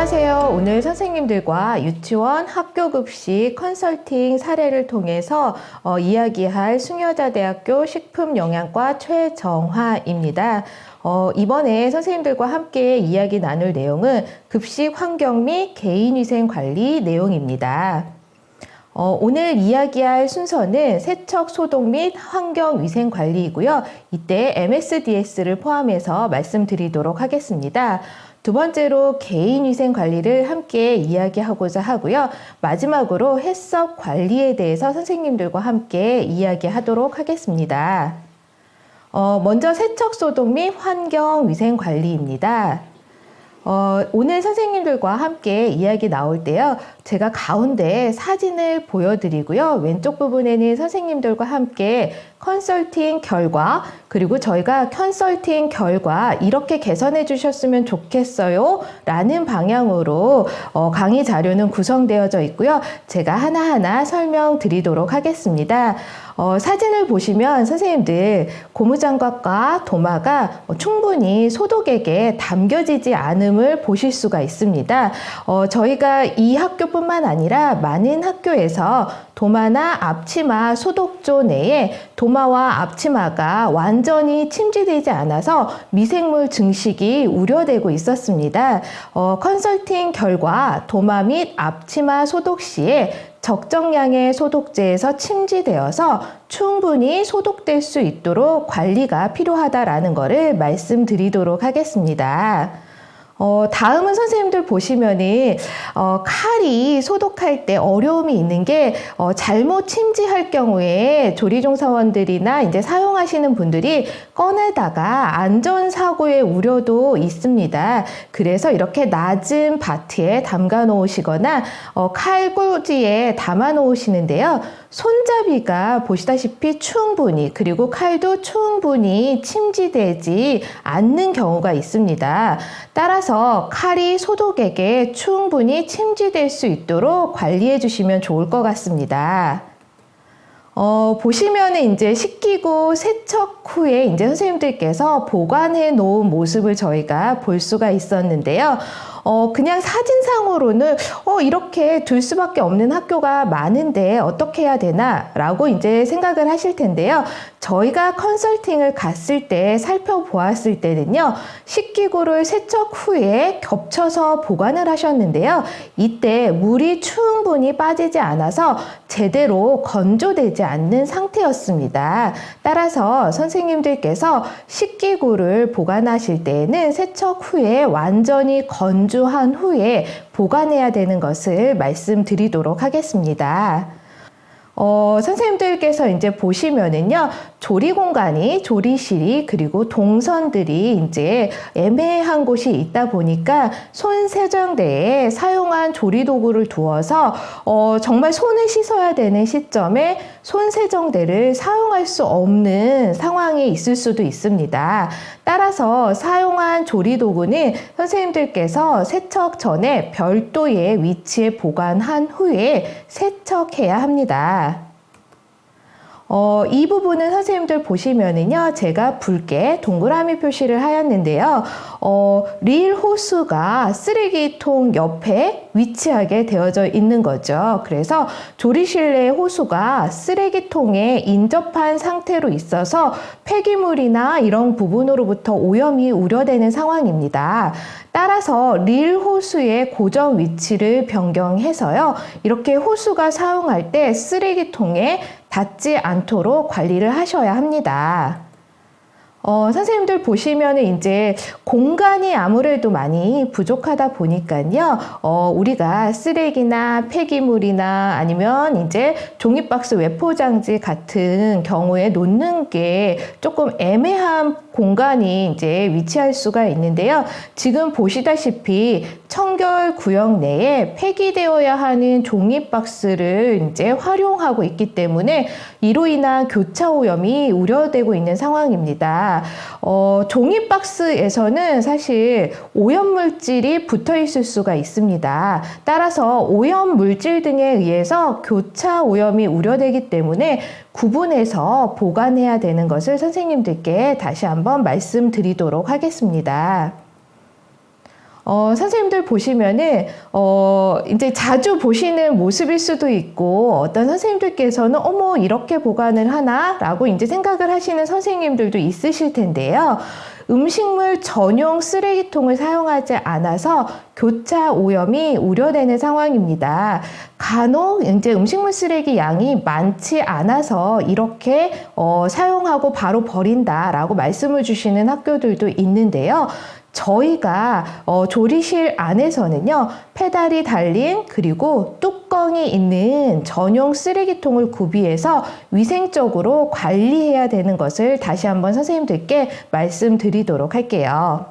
안녕하세요. 오늘 선생님들과 유치원 학교급식 컨설팅 사례를 통해서 이야기할 숭여자대학교 식품영양과 최정화입니다. 이번에 선생님들과 함께 이야기 나눌 내용은 급식 환경 및 개인위생관리 내용입니다. 오늘 이야기할 순서는 세척 소독 및 환경위생관리이고요. 이때 MSDS를 포함해서 말씀드리도록 하겠습니다. 두 번째로 개인위생관리를 함께 이야기하고자 하고요. 마지막으로 해썹 관리에 대해서 선생님들과 함께 이야기하도록 하겠습니다. 먼저 세척 소독 및 환경위생관리입니다. 오늘 선생님들과 함께 이야기 나올 때요. 제가 가운데 사진을 보여드리고요. 왼쪽 부분에는 선생님들과 함께 컨설팅 결과, 그리고 저희가 컨설팅 결과 이렇게 개선해 주셨으면 좋겠어요 라는 방향으로 강의 자료는 구성되어져 있고요. 제가 하나하나 설명드리도록 하겠습니다. 사진을 보시면 선생님들 고무장갑과 도마가 충분히 소독액에 담겨지지 않음을 보실 수가 있습니다. 저희가 이 학교뿐만 아니라 많은 학교에서 도마나 앞치마 소독조 내에 도마와 앞치마가 완전히 침지되지 않아서 미생물 증식이 우려되고 있었습니다. 컨설팅 결과 도마 및 앞치마 소독 시에 적정량의 소독제에서 침지되어서 충분히 소독될 수 있도록 관리가 필요하다라는 것을 말씀드리도록 하겠습니다. 다음은 선생님들 보시면은 칼이 소독할 때 어려움이 있는 게 잘못 침지할 경우에 조리종사원들이나 이제 사용하시는 분들이 꺼내다가 안전사고의 우려도 있습니다. 그래서 이렇게 낮은 바트에 담가 놓으시거나 칼꽂이에 담아 놓으시는데요. 손잡이가 보시다시피 충분히, 그리고 칼도 충분히 침지되지 않는 경우가 있습니다. 따라서 칼이 소독액에 충분히 침지될 수 있도록 관리해 주시면 좋을 것 같습니다. 보시면은 이제 씻기고 세척 후에 이제 선생님들께서 보관해 놓은 모습을 저희가 볼 수가 있었는데요. 그냥 사진상으로는 이렇게 둘 수밖에 없는 학교가 많은데 어떻게 해야 되나 라고 이제 생각을 하실 텐데요. 저희가 컨설팅을 갔을 때 살펴보았을 때는요, 식기구를 세척 후에 겹쳐서 보관을 하셨는데요. 이때 물이 충분히 빠지지 않아서 제대로 건조되지 않는 상태였습니다. 따라서 선생님들께서 식기구를 보관하실 때에는 세척 후에 완전히 건조한 후에 보관해야 되는 것을 말씀드리도록 하겠습니다. 선생님들께서 이제 보시면은요, 조리 공간이, 조리실이, 그리고 동선들이 이제 애매한 곳이 있다 보니까 손 세정대에 사용한 조리 도구를 두어서 정말 손을 씻어야 되는 시점에 손 세정대를 사용할 수 없는 상황이 있을 수도 있습니다. 따라서 사용한 조리 도구는 선생님들께서 세척 전에 별도의 위치에 보관한 후에 세척해야 합니다. 이 부분은 선생님들 보시면은요, 제가 붉게 동그라미 표시를 하였는데요. 릴 호수가 쓰레기통 옆에 위치하게 되어져 있는 거죠. 그래서 조리실 내 호수가 쓰레기통에 인접한 상태로 있어서 폐기물이나 이런 부분으로부터 오염이 우려되는 상황입니다. 따라서 릴 호수의 고정 위치를 변경해서요, 이렇게 호수가 사용할 때 쓰레기통에 닿지 않도록 관리를 하셔야 합니다. 선생님들 보시면은 이제 공간이 아무래도 많이 부족하다 보니까요, 우리가 쓰레기나 폐기물이나 아니면 이제 종이박스 외포장지 같은 경우에 놓는 게 조금 애매한 공간이 이제 위치할 수가 있는데요. 지금 보시다시피 청결 구역 내에 폐기되어야 하는 종이박스를 이제 활용하고 있기 때문에 이로 인한 교차 오염이 우려되고 있는 상황입니다. 종이박스에서는 사실 오염물질이 붙어 있을 수가 있습니다. 따라서 오염물질 등에 의해서 교차 오염이 우려되기 때문에 구분해서 보관해야 되는 것을 선생님들께 다시 한번 말씀드리도록 하겠습니다. 선생님들 보시면은, 이제 자주 보시는 모습일 수도 있고, 어떤 선생님들께서는, 어머, 이렇게 보관을 하나? 라고 이제 생각을 하시는 선생님들도 있으실 텐데요. 음식물 전용 쓰레기통을 사용하지 않아서 교차 오염이 우려되는 상황입니다. 간혹 이제 음식물 쓰레기 양이 많지 않아서 이렇게 사용하고 바로 버린다라고 말씀을 주시는 학교들도 있는데요. 저희가 조리실 안에서는요, 페달이 달린 그리고 뚜껑이 있는 전용 쓰레기통을 구비해서 위생적으로 관리해야 되는 것을 다시 한번 선생님들께 말씀드리도록 할게요.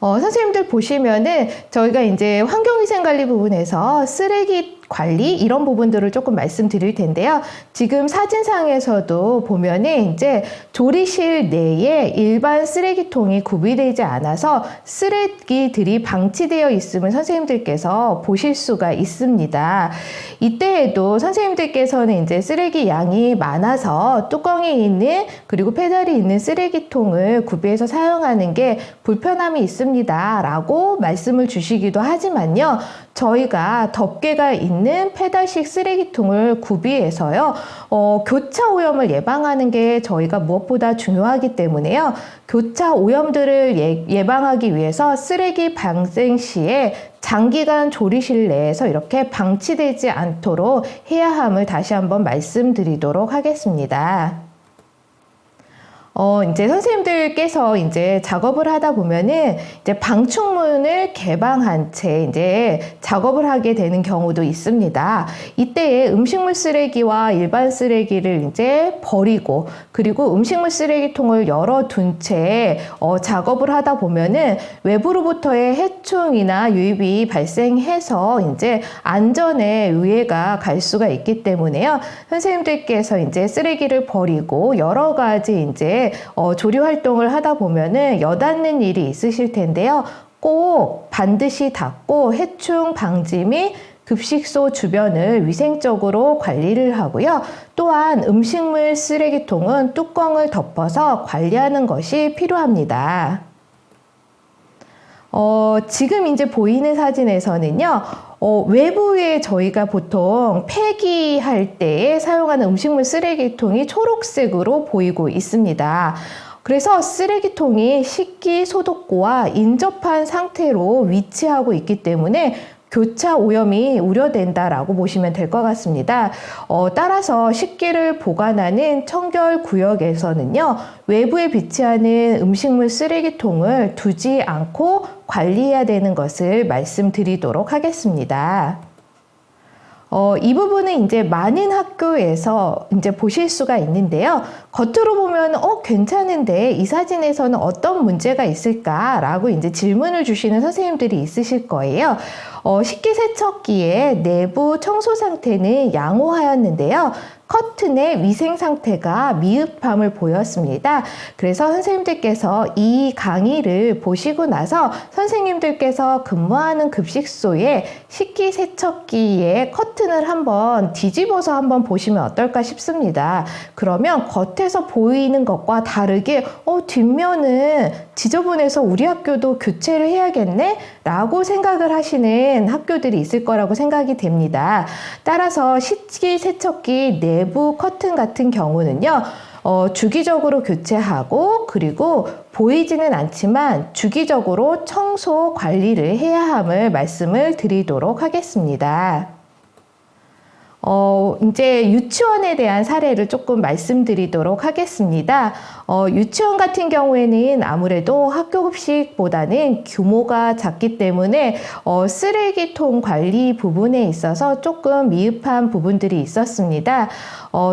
선생님들 보시면은 저희가 이제 환경위생관리 부분에서 쓰레기 관리 이런 부분들을 조금 말씀드릴 텐데요. 지금 사진상에서도 보면은 이제 조리실 내에 일반 쓰레기통이 구비되지 않아서 쓰레기들이 방치되어 있음을 선생님들께서 보실 수가 있습니다. 이때에도 선생님들께서는 이제 쓰레기 양이 많아서 뚜껑이 있는 그리고 페달이 있는 쓰레기통을 구비해서 사용하는 게 불편함이 있습니다 라고 말씀을 주시기도 하지만요. 저희가 덮개가 있는 페달식 쓰레기통을 구비해서요, 교차 오염을 예방하는 게 저희가 무엇보다 중요하기 때문에요. 교차 오염들을 예방하기 위해서 쓰레기 발생 시에 장기간 조리실 내에서 이렇게 방치되지 않도록 해야 함을 다시 한번 말씀드리도록 하겠습니다. 이제 선생님들께서 이제 작업을 하다 보면은 이제 방충문을 개방한 채 이제 작업을 하게 되는 경우도 있습니다. 이때에 음식물 쓰레기와 일반 쓰레기를 이제 버리고 그리고 음식물 쓰레기통을 열어둔 채 작업을 하다 보면은 외부로부터의 해충이나 유입이 발생해서 이제 안전에 의해가 갈 수가 있기 때문에요. 선생님들께서 이제 쓰레기를 버리고 여러 가지 이제 조리 활동을 하다 보면은 여닫는 일이 있으실 텐데요. 꼭 반드시 닫고 해충 방지 및 급식소 주변을 위생적으로 관리를 하고요. 또한 음식물 쓰레기통은 뚜껑을 덮어서 관리하는 것이 필요합니다. 지금 이제 보이는 사진에서는요, 외부에 저희가 보통 폐기할 때 사용하는 음식물 쓰레기통이 초록색으로 보이고 있습니다. 그래서 쓰레기통이 식기 소독고와 인접한 상태로 위치하고 있기 때문에 교차 오염이 우려된다라고 보시면 될 것 같습니다. 따라서 식기를 보관하는 청결 구역에서는요, 외부에 비치하는 음식물 쓰레기통을 두지 않고 관리해야 되는 것을 말씀드리도록 하겠습니다. 이 부분은 이제 많은 학교에서 이제 보실 수가 있는데요. 겉으로 보면 괜찮은데 이 사진에서는 어떤 문제가 있을까라고 이제 질문을 주시는 선생님들이 있으실 거예요. 식기세척기의 내부 청소 상태는 양호하였는데요. 커튼의 위생 상태가 미흡함을 보였습니다. 그래서 선생님들께서 이 강의를 보시고 나서 선생님들께서 근무하는 급식소에 식기세척기의 커튼을 한번 뒤집어서 한번 보시면 어떨까 싶습니다. 그러면 겉에서 보이는 것과 다르게 뒷면은 지저분해서 우리 학교도 교체를 해야겠네? 라고 생각을 하시는 학교들이 있을 거라고 생각이 됩니다. 따라서 식기세척기 내부 커튼 같은 경우는요, 주기적으로 교체하고 그리고 보이지는 않지만 주기적으로 청소 관리를 해야 함을 말씀을 드리도록 하겠습니다. 이제 유치원에 대한 사례를 조금 말씀드리도록 하겠습니다. 유치원 같은 경우에는 아무래도 학교 급식보다는 규모가 작기 때문에 쓰레기통 관리 부분에 있어서 조금 미흡한 부분들이 있었습니다.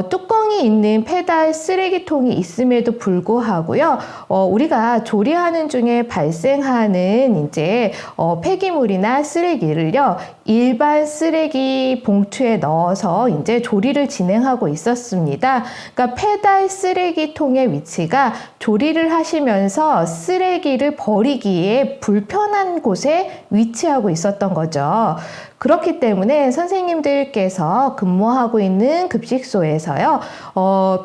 뚜껑이 있는 페달 쓰레기통이 있음에도 불구하고요, 우리가 조리하는 중에 발생하는 이제 폐기물이나 쓰레기를요, 일반 쓰레기 봉투에 넣어서 넣어서 이제 조리를 진행하고 있었습니다. 그러니까 페달 쓰레기통의 위치가 조리를 하시면서 쓰레기를 버리기에 불편한 곳에 위치하고 있었던 거죠. 그렇기 때문에 선생님들께서 근무하고 있는 급식소에서요,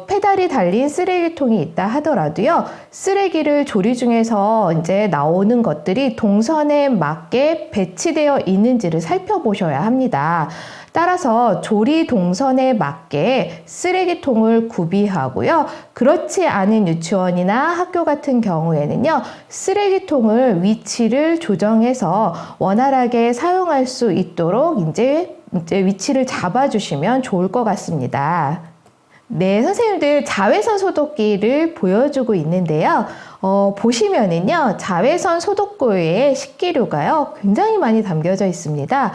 페달이 달린 쓰레기통이 있다 하더라도요, 쓰레기를 조리 중에서 이제 나오는 것들이 동선에 맞게 배치되어 있는지를 살펴보셔야 합니다. 따라서 조리 동선에 맞게 쓰레기통을 구비하고요. 그렇지 않은 유치원이나 학교 같은 경우에는요, 쓰레기통을 위치를 조정해서 원활하게 사용할 수 있도록 이제 위치를 잡아주시면 좋을 것 같습니다. 네, 선생님들 자외선 소독기를 보여주고 있는데요. 보시면은요, 자외선 소독구에 식기류가요, 굉장히 많이 담겨져 있습니다.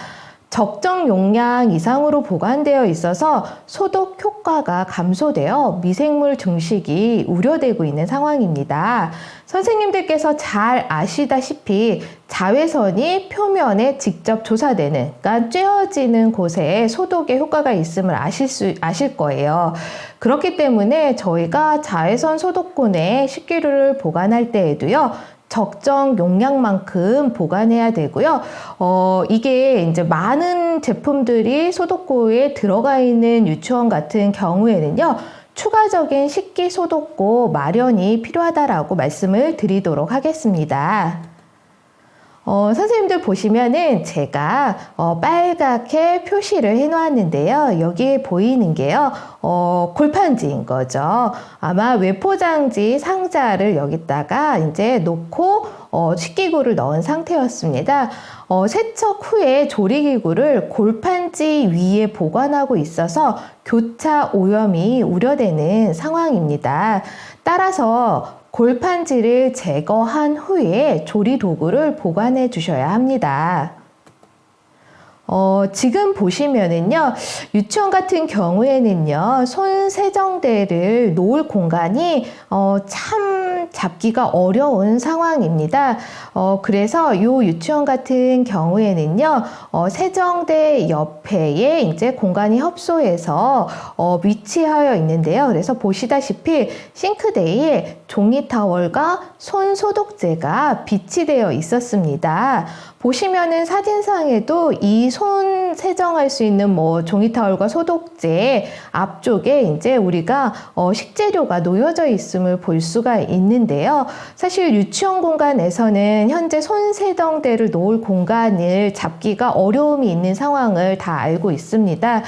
적정 용량 이상으로 보관되어 있어서 소독 효과가 감소되어 미생물 증식이 우려되고 있는 상황입니다. 선생님들께서 잘 아시다시피 자외선이 표면에 직접 조사되는, 그러니까 쬐어지는 곳에 소독의 효과가 있음을 아실 거예요. 그렇기 때문에 저희가 자외선 소독군에 식기류를 보관할 때에도요, 적정 용량만큼 보관해야 되고요. 이게 이제 많은 제품들이 소독구에 들어가 있는 유치원 같은 경우에는요, 추가적인 식기 소독구 마련이 필요하다라고 말씀을 드리도록 하겠습니다. 선생님들 보시면은 제가 빨갛게 표시를 해 놓았는데요. 여기에 보이는 게요, 골판지인 거죠. 아마 외포장지 상자를 여기다가 이제 놓고 식기구를 넣은 상태였습니다. 세척 후에 조리기구를 골판지 위에 보관하고 있어서 교차 오염이 우려되는 상황입니다. 따라서 골판지를 제거한 후에 조리 도구를 보관해 주셔야 합니다. 지금 보시면은요, 유치원 같은 경우에는요, 손 세정대를 놓을 공간이 참 잡기가 어려운 상황입니다. 그래서 이 유치원 같은 경우에는요, 세정대 옆에 이제 공간이 협소해서 위치하여 있는데요. 그래서 보시다시피 싱크대에 종이 타월과 손 소독제가 비치되어 있었습니다. 보시면은 사진상에도 이 손 세정할 수 있는 종이 타월과 소독제 앞쪽에 이제 우리가 식재료가 놓여져 있음을 볼 수가 있는데요. 사실 유치원 공간에서는 현재 손 세정대를 놓을 공간을 잡기가 어려움이 있는 상황을 다 알고 있습니다.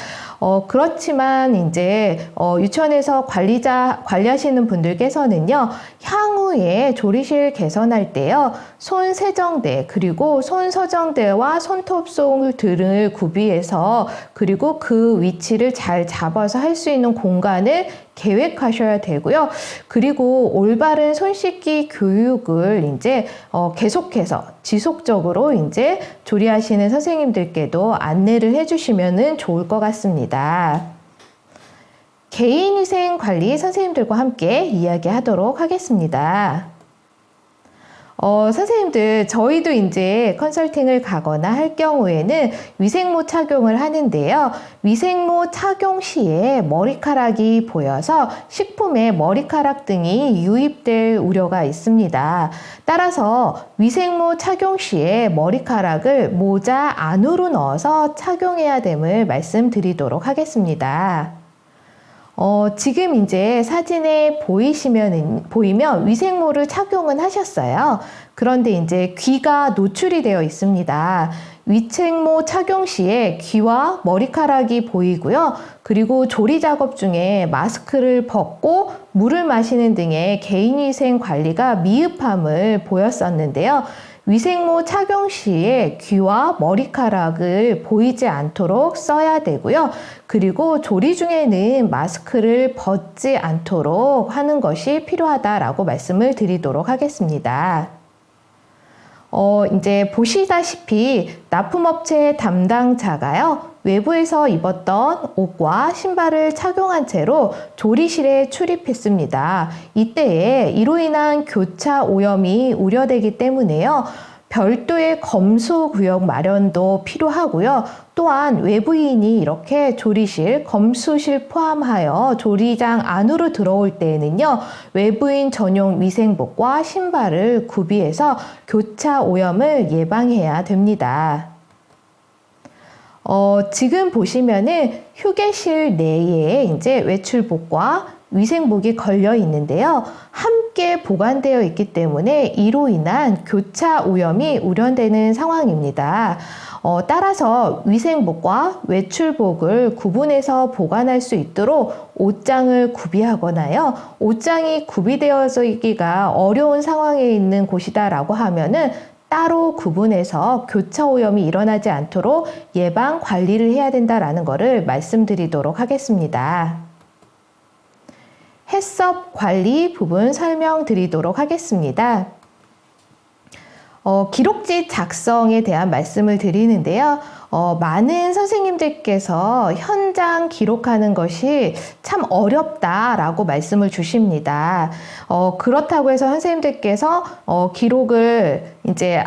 그렇지만 이제 유치원에서 관리하시는 분들께서는요, 향후에 조리실 개선할 때요, 손 세정대 그리고 손 서정대와 손톱송 등을 구비해서 그리고 그 위치를 잘 잡아서 할 수 있는 공간을 계획하셔야 되고요. 그리고 올바른 손 씻기 교육을 이제 계속해서 지속적으로 이제 조리하시는 선생님들께도 안내를 해주시면 좋을 것 같습니다. 개인위생 관리 선생님들과 함께 이야기하도록 하겠습니다. 선생님들, 저희도 이제 컨설팅을 가거나 할 경우에는 위생모 착용을 하는데요. 위생모 착용 시에 머리카락이 보여서 식품에 머리카락 등이 유입될 우려가 있습니다. 따라서 위생모 착용 시에 머리카락을 모자 안으로 넣어서 착용해야 됨을 말씀드리도록 하겠습니다. 지금 이제 사진에 보이면 위생모를 착용은 하셨어요. 그런데 이제 귀가 노출이 되어 있습니다. 위생모 착용 시에 귀와 머리카락이 보이고요. 그리고 조리 작업 중에 마스크를 벗고 물을 마시는 등의 개인위생 관리가 미흡함을 보였었는데요. 위생모 착용 시에 귀와 머리카락을 보이지 않도록 써야 되고요. 그리고 조리 중에는 마스크를 벗지 않도록 하는 것이 필요하다라고 말씀을 드리도록 하겠습니다. 이제 보시다시피 납품업체 담당자가요, 외부에서 입었던 옷과 신발을 착용한 채로 조리실에 출입했습니다. 이때에 이로 인한 교차 오염이 우려되기 때문에요, 별도의 검수 구역 마련도 필요하고요. 또한 외부인이 이렇게 조리실, 검수실 포함하여 조리장 안으로 들어올 때에는요, 외부인 전용 위생복과 신발을 구비해서 교차 오염을 예방해야 됩니다. 지금 보시면은 휴게실 내에 이제 외출복과 위생복이 걸려 있는데요. 함께 보관되어 있기 때문에 이로 인한 교차 오염이 우려되는 상황입니다. 따라서 위생복과 외출복을 구분해서 보관할 수 있도록 옷장을 구비하거나요. 옷장이 구비되어지기가 어려운 상황에 있는 곳이다라고 하면은 따로 구분해서 교차 오염이 일어나지 않도록 예방 관리를 해야 된다라는 것을 말씀드리도록 하겠습니다. 해썹 관리 부분 설명드리도록 하겠습니다. 기록지 작성에 대한 말씀을 드리는데요. 많은 선생님들께서 현장 기록하는 것이 참 어렵다라고 말씀을 주십니다. 그렇다고 해서 선생님들께서 기록을 이제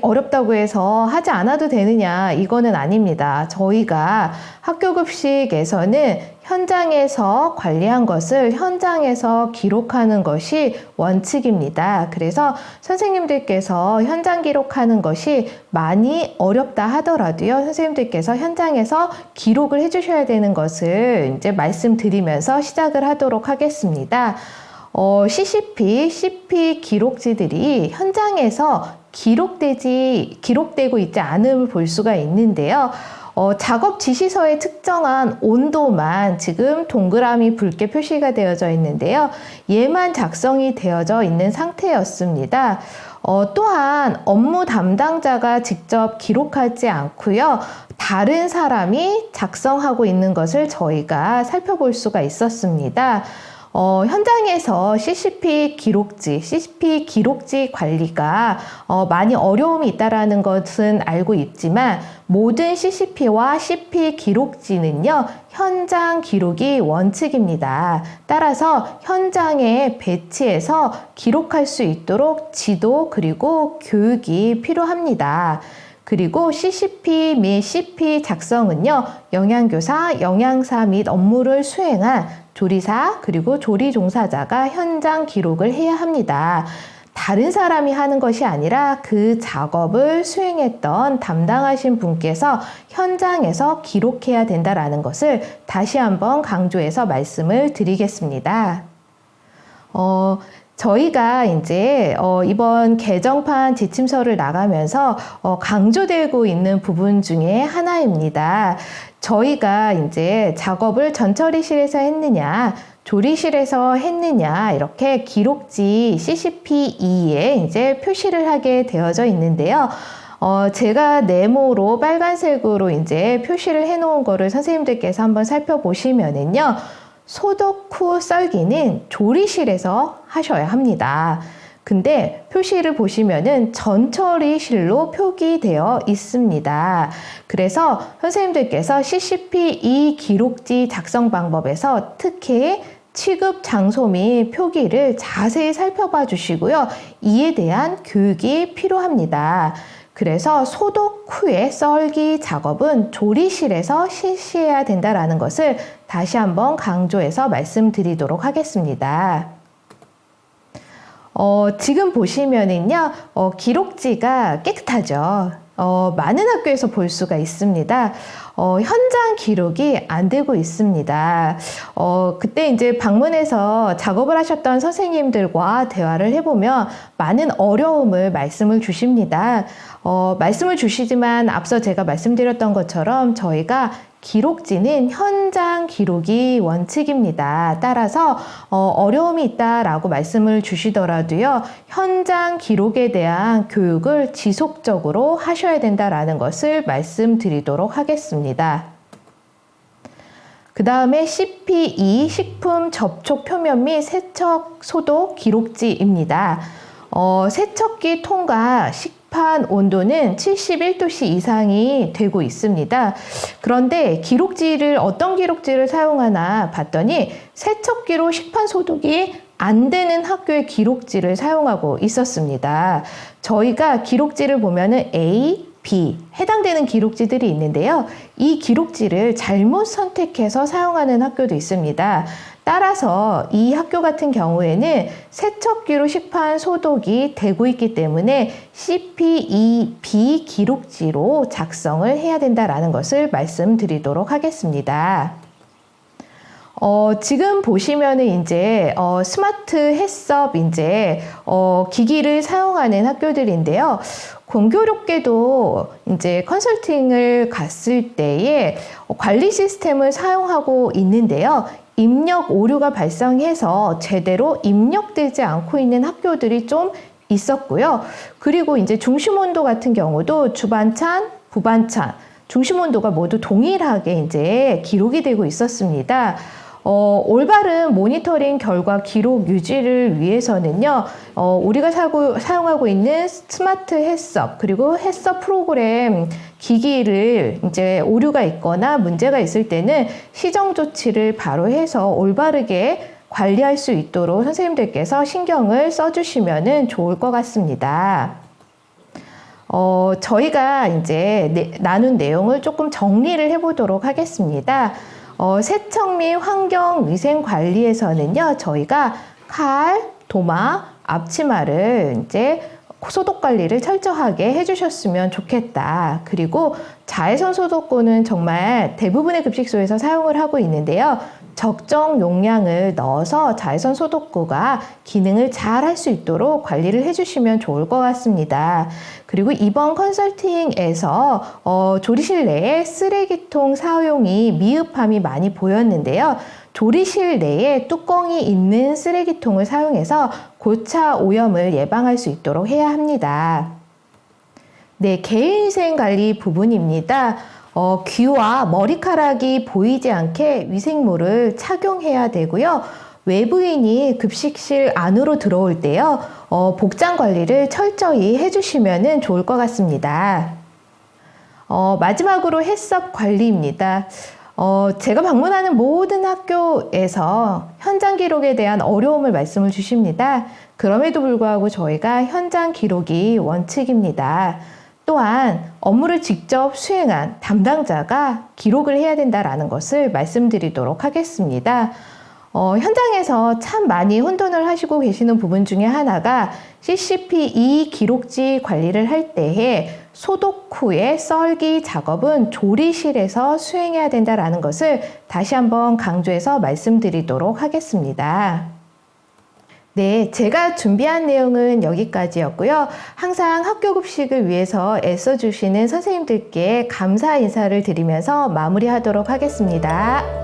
어렵다고 해서 하지 않아도 되느냐, 이거는 아닙니다. 저희가 학교급식에서는 현장에서 관리한 것을 현장에서 기록하는 것이 원칙입니다. 그래서 선생님들께서 현장 기록하는 것이 많이 어렵다 하더라도요, 선생님들께서 현장에서 기록을 해주셔야 되는 것을 이제 말씀드리면서 시작을 하도록 하겠습니다. CP 기록지들이 현장에서 기록되고 있지 않음을 볼 수가 있는데요. 작업 지시서에 측정한 온도만 지금 동그라미 붉게 표시가 되어져 있는데요. 얘만 작성이 되어져 있는 상태였습니다. 또한 업무 담당자가 직접 기록하지 않고요. 다른 사람이 작성하고 있는 것을 저희가 살펴볼 수가 있었습니다. 현장에서 CP 기록지 관리가 많이 어려움이 있다라는 것은 알고 있지만 모든 CCP와 CP 기록지는요, 현장 기록이 원칙입니다. 따라서 현장에 배치해서 기록할 수 있도록 지도 그리고 교육이 필요합니다. 그리고 CCP 및 CP 작성은요, 영양교사, 영양사 및 업무를 수행한 조리사 그리고 조리 종사자가 현장 기록을 해야 합니다. 다른 사람이 하는 것이 아니라 그 작업을 수행했던 담당하신 분께서 현장에서 기록해야 된다라는 것을 다시 한번 강조해서 말씀을 드리겠습니다. 저희가 이제 이번 개정판 지침서를 나가면서 강조되고 있는 부분 중에 하나입니다. 저희가 이제 작업을 전처리실에서 했느냐, 조리실에서 했느냐, 이렇게 기록지 CCP2에 이제 표시를 하게 되어져 있는데요. 제가 네모로 빨간색으로 이제 표시를 해 놓은 거를 선생님들께서 한번 살펴보시면은요. 소독 후 썰기는 조리실에서 하셔야 합니다. 근데 표시를 보시면은 전처리실로 표기되어 있습니다. 그래서 선생님들께서 CCP2 기록지 작성 방법에서 특히 취급 장소 및 표기를 자세히 살펴봐 주시고요. 이에 대한 교육이 필요합니다. 그래서 소독 후에 썰기 작업은 조리실에서 실시해야 된다는 것을 다시 한번 강조해서 말씀드리도록 하겠습니다. 지금 보시면은요, 기록지가 깨끗하죠. 많은 학교에서 볼 수가 있습니다. 현장 기록이 안 되고 있습니다. 그때 이제 방문해서 작업을 하셨던 선생님들과 대화를 해보면 많은 어려움을 말씀을 주십니다. 말씀을 주시지만 앞서 제가 말씀드렸던 것처럼 저희가 기록지는 현장 기록이 원칙입니다. 따라서 어려움이 있다라고 말씀을 주시더라도요, 현장 기록에 대한 교육을 지속적으로 하셔야 된다라는 것을 말씀드리도록 하겠습니다. 그 다음에 CP2 식품 접촉 표면 및 세척 소독 기록지입니다. 세척기 통과 식판 온도는 71도씨 이상이 되고 있습니다. 그런데 어떤 기록지를 사용하나 봤더니 세척기로 식판 소독이 안 되는 학교의 기록지를 사용하고 있었습니다. 저희가 기록지를 보면은 A, B 해당되는 기록지들이 있는데요. 이 기록지를 잘못 선택해서 사용하는 학교도 있습니다. 따라서 이 학교 같은 경우에는 세척기로 식판 소독이 되고 있기 때문에 CP2B 기록지로 작성을 해야 된다라는 것을 말씀드리도록 하겠습니다. 지금 보시면은 이제 스마트 해썹 이제 기기를 사용하는 학교들인데요. 공교롭게도 이제 컨설팅을 갔을 때에 관리 시스템을 사용하고 있는데요. 입력 오류가 발생해서 제대로 입력되지 않고 있는 학교들이 좀 있었고요. 그리고 이제 중심 온도 같은 경우도 주반찬, 부반찬, 중심 온도가 모두 동일하게 이제 기록이 되고 있었습니다. 올바른 모니터링 결과 기록 유지를 위해서는요, 우리가 사용하고 있는 스마트 해썹, 그리고 해썹 프로그램 기기를 이제 오류가 있거나 문제가 있을 때는 시정 조치를 바로 해서 올바르게 관리할 수 있도록 선생님들께서 신경을 써주시면 좋을 것 같습니다. 저희가 이제 나눈 내용을 조금 정리를 해보도록 하겠습니다. 세척 및 환경위생관리에서는요, 저희가 칼, 도마, 앞치마를 이제 소독 관리를 철저하게 해주셨으면 좋겠다. 그리고 자외선 소독구는 정말 대부분의 급식소에서 사용을 하고 있는데요. 적정 용량을 넣어서 자외선 소독구가 기능을 잘 할 수 있도록 관리를 해주시면 좋을 것 같습니다. 그리고 이번 컨설팅에서 조리실 내에 쓰레기통 사용이 미흡함이 많이 보였는데요. 조리실 내에 뚜껑이 있는 쓰레기통을 사용해서 고차 오염을 예방할 수 있도록 해야 합니다. 네, 개인위생 관리 부분입니다. 귀와 머리카락이 보이지 않게 위생모를 착용해야 되고요. 외부인이 급식실 안으로 들어올 때요, 복장 관리를 철저히 해주시면 좋을 것 같습니다. 마지막으로 해썹 관리입니다. 제가 방문하는 모든 학교에서 현장 기록에 대한 어려움을 말씀을 주십니다. 그럼에도 불구하고 저희가 현장 기록이 원칙입니다. 또한 업무를 직접 수행한 담당자가 기록을 해야 된다는 것을 말씀드리도록 하겠습니다. 현장에서 참 많이 혼돈을 하시고 계시는 부분 중에 하나가 CCP2 기록지 관리를 할 때에 소독 후에 썰기 작업은 조리실에서 수행해야 된다는 것을 다시 한번 강조해서 말씀드리도록 하겠습니다. 네, 제가 준비한 내용은 여기까지였고요. 항상 학교 급식을 위해서 애써주시는 선생님들께 감사 인사를 드리면서 마무리하도록 하겠습니다.